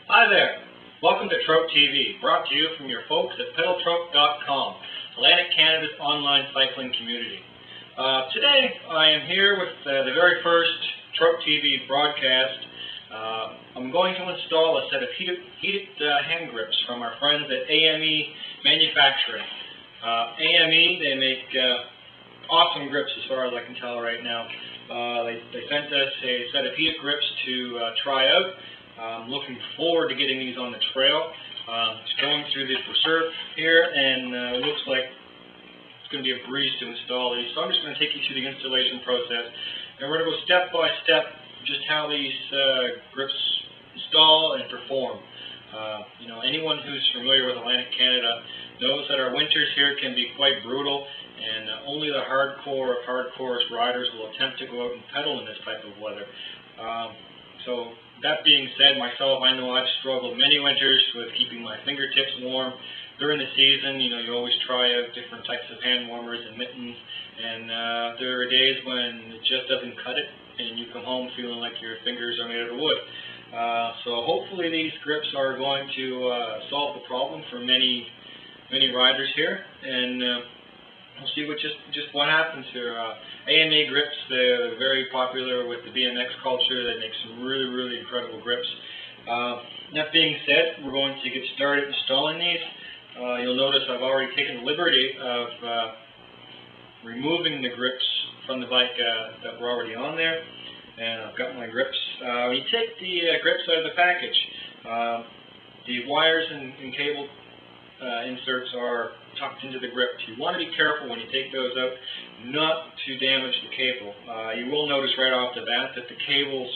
Hi there. Welcome to Trout TV, brought to you from your folks at PedalTrout.com, Atlantic Canada's online cycling community. Today I am here with the very first Trout TV broadcast. I'm going to install a set of heated hand grips from our friends at AME Manufacturing. AME, they make awesome grips as far as I can tell right now. They sent us a set of heated grips to try out. I'm looking forward to getting these on the trail. Just going through the reserve here, and it looks like it's going to be a breeze to install these. So I'm just going to take you through the installation process, and we're going to go step by step just how these grips install and perform. Anyone who's familiar with Atlantic Canada knows that our winters here can be quite brutal, and only the hardcore of hardcore riders will attempt to go out and pedal in this type of weather. So that being said, myself, I know I've struggled many winters with keeping my fingertips warm. During the season, you always try out different types of hand warmers and mittens, and there are days when it just doesn't cut it, and you come home feeling like your fingers are made out of wood. So hopefully these grips are going to solve the problem for many riders here, and we'll see what happens here. AME grips, they're very popular with the BMX culture. They make some really incredible grips. That being said, we're going to get started installing these. You'll notice I've already taken the liberty of removing the grips from the bike that were already on there, and I've got my grips. When you take the grips out of the package, the wires and cable inserts are tucked into the grip. You want to be careful when you take those out not to damage the cable. You will notice right off the bat that the cables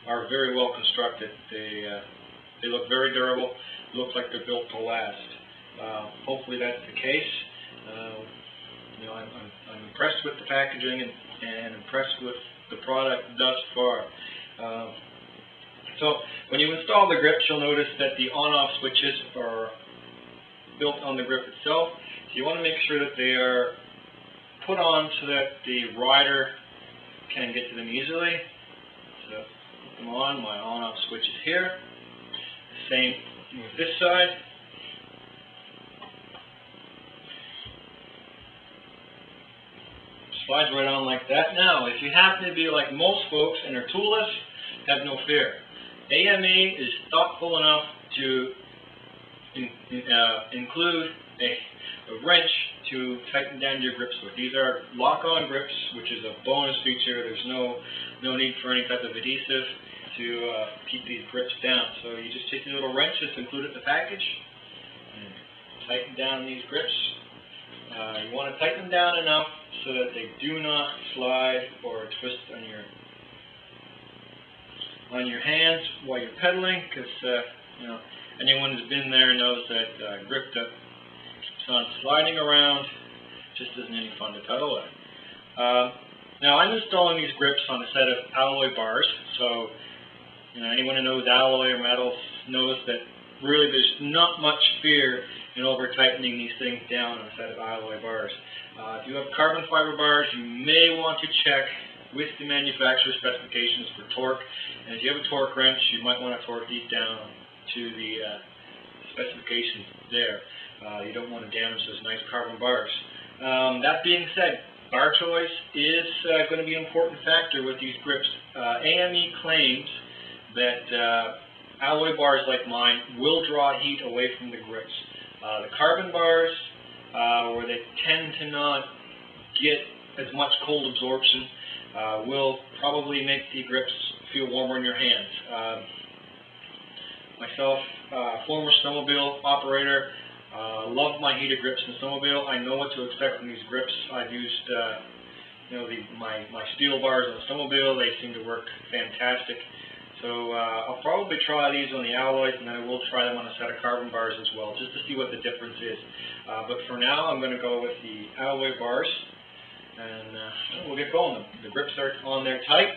are very well constructed. They look very durable. Look like they're built to last. Hopefully that's the case. I'm impressed with the packaging and impressed with the product thus far. So when you install the grips, you'll notice that the on-off switches are built on the grip itself. So you want to make sure that they are put on so that the rider can get to them easily. So put them on. My on-off switch is here. Same with this side. Slides right on like that. Now, if you happen to be like most folks and are toolless, have no fear. AME is thoughtful enough to include a wrench to tighten down your grips with. These are lock-on grips, which is a bonus feature. There's no need for any type of adhesive to keep these grips down. So you just take the little wrench that's included in the package and tighten down these grips. You want to tighten them down enough so that they do not slide or twist on your hands while you're pedaling, because anyone who's been there knows that grip that keeps on sliding around just isn't any fun to pedal with. Now I'm installing these grips on a set of alloy bars, so anyone who knows alloy or metals knows that really there's not much fear in over-tightening these things down on a set of alloy bars. If you have carbon fiber bars, you may want to check with the manufacturer specifications for torque, and if you have a torque wrench, you might want to torque these down to the specifications there. You don't want to damage those nice carbon bars. That being said, bar choice is going to be an important factor with these grips. AME claims that alloy bars like mine will draw heat away from the grips. The carbon bars, where they tend to not get as much cold absorption, will probably make the grips feel warmer in your hands. Myself, former snowmobile operator, love my heated grips in the snowmobile. I know what to expect from these grips. I've used my steel bars on the snowmobile. They seem to work fantastic. So I'll probably try these on the alloys, and then I will try them on a set of carbon bars as well, just to see what the difference is. But for now, I'm going to go with the alloy bars, and we'll get going. The grips are on there tight.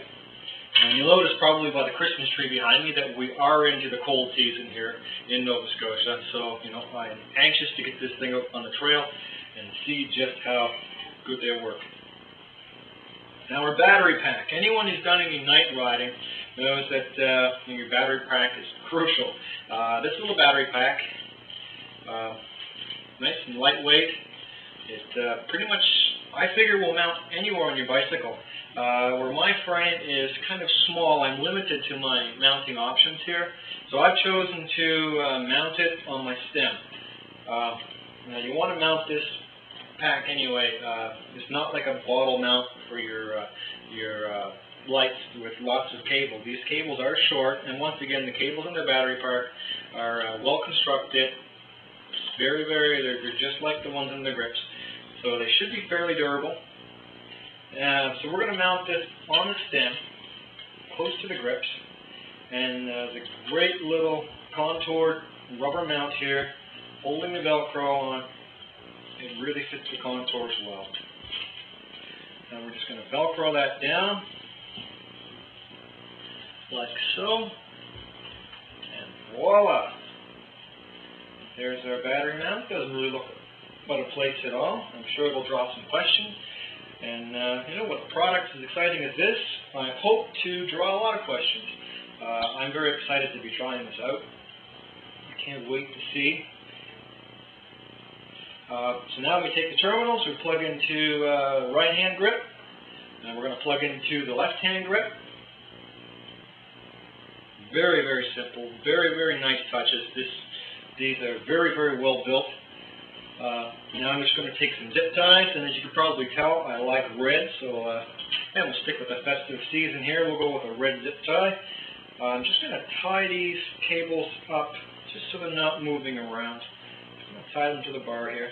And you'll notice probably by the Christmas tree behind me that we are into the cold season here in Nova Scotia. So, I'm anxious to get this thing up on the trail and see just how good they work. Now, our battery pack. Anyone who's done any night riding knows that your battery pack is crucial. This little battery pack, nice and lightweight. It pretty much, I figure, will mount anywhere on your bicycle. Where my frame is kind of small, I'm limited to my mounting options here. So I've chosen to mount it on my stem. Now you want to mount this pack anyway. It's not like a bottle mount for your lights with lots of cable. These cables are short, and once again, the cables in the battery pack are well constructed. They're just like the ones in the grips. So they should be fairly durable. So we're going to mount this on the stem, close to the grips, and the great little contoured rubber mount here, holding the Velcro on. It really fits the contours well. Now we're just going to Velcro that down, like so, and voila! There's our battery mount. Doesn't really look out of place at all. I'm sure it'll draw some questions. And with a product as exciting as this, I hope to draw a lot of questions. I'm very excited to be trying this out. I can't wait to see. So now we take the terminals, we plug into right-hand grip, and we're going to plug into the left-hand grip. Very, very simple, very, very nice touches. These are very, very well built. Now I'm just going to take some zip ties, and as you can probably tell, I like red, so we'll stick with the festive season here. We'll go with a red zip tie. I'm just going to tie these cables up just so they're not moving around. I'm going to tie them to the bar here.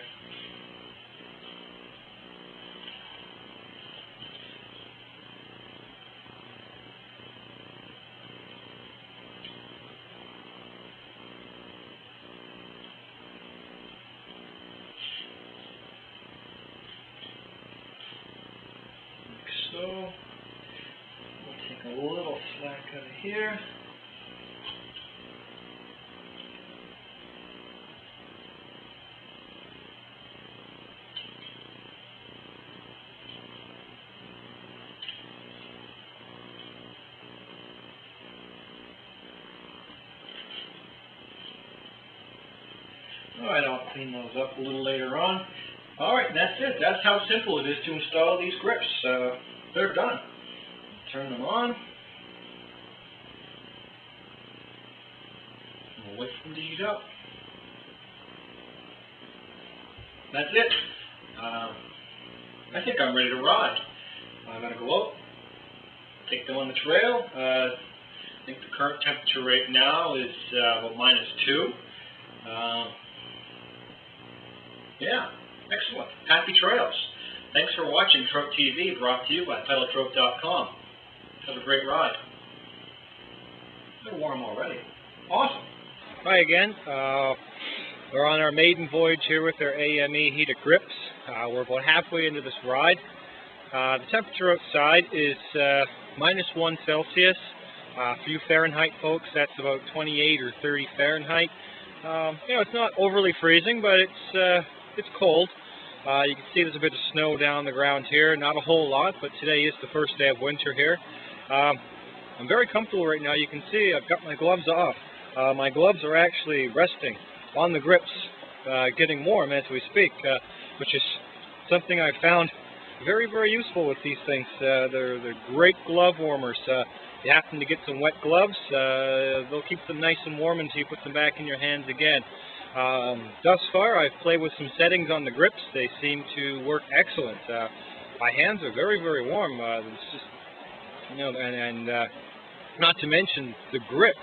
So, we'll take a little slack out of here. Alright, I'll clean those up a little later on. Alright, that's it. That's how simple it is to install these grips. They're done. Turn them on. We'll wait for them to heat up. That's it. I think I'm ready to ride. I'm going to go out, take them on the trail. I think the current temperature right now is about -2. Yeah, excellent. Happy trails. Thanks for watching Trout TV, brought to you by PedalTrout.com. Have a great ride. They're warm already. Awesome. Hi again. We're on our maiden voyage here with our AME heated grips. We're about halfway into this ride. The temperature outside is -1 Celsius. For you Fahrenheit folks, that's about 28 or 30 Fahrenheit. It's not overly freezing, but it's cold. You can see there's a bit of snow down the ground here. Not a whole lot, but today is the first day of winter here. I'm very comfortable right now. You can see I've got my gloves off. My gloves are actually resting on the grips, getting warm as we speak, which is something I found very, very useful with these things. They're great glove warmers. If you happen to get some wet gloves, they'll keep them nice and warm until you put them back in your hands again. Thus far, I've played with some settings on the grips. They seem to work excellent. My hands are very, very warm. It's just, and not to mention the grip.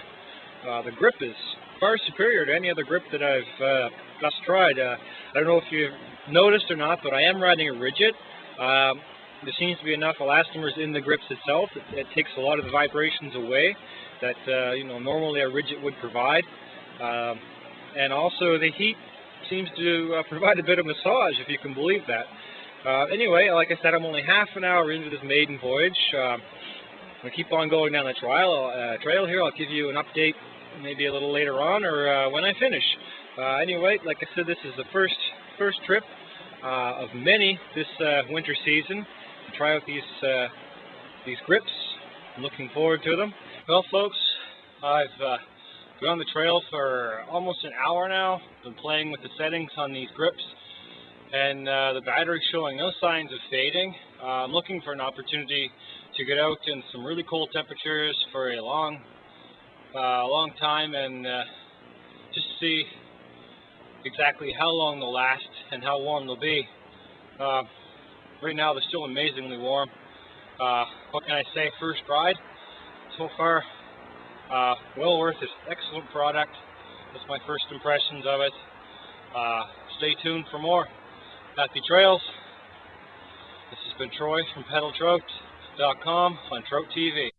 The grip is far superior to any other grip that I've just tried. I don't know if you've noticed or not, but I am riding a rigid. There seems to be enough elastomers in the grips itself. It takes a lot of the vibrations away that normally a rigid would provide. And also the heat seems to provide a bit of massage, if you can believe that. Anyway, like I said, I'm only half an hour into this maiden voyage. I'm going to keep on going down the trail here. I'll give you an update maybe a little later on or when I finish. Anyway, like I said, this is the first trip of many this winter season to try out these grips. I'm looking forward to them. Well, folks, I've been on the trail for almost an hour now. Been playing with the settings on these grips, and the battery's showing no signs of fading. I'm looking for an opportunity to get out in some really cold temperatures for a long time, and just see exactly how long they'll last and how warm they'll be. Right now, they're still amazingly warm. What can I say? First ride so far, well worth it. Excellent product. That's my first impressions of it. Stay tuned for more. Happy trails. This has been Troy from PedalTrout.com on Trout TV.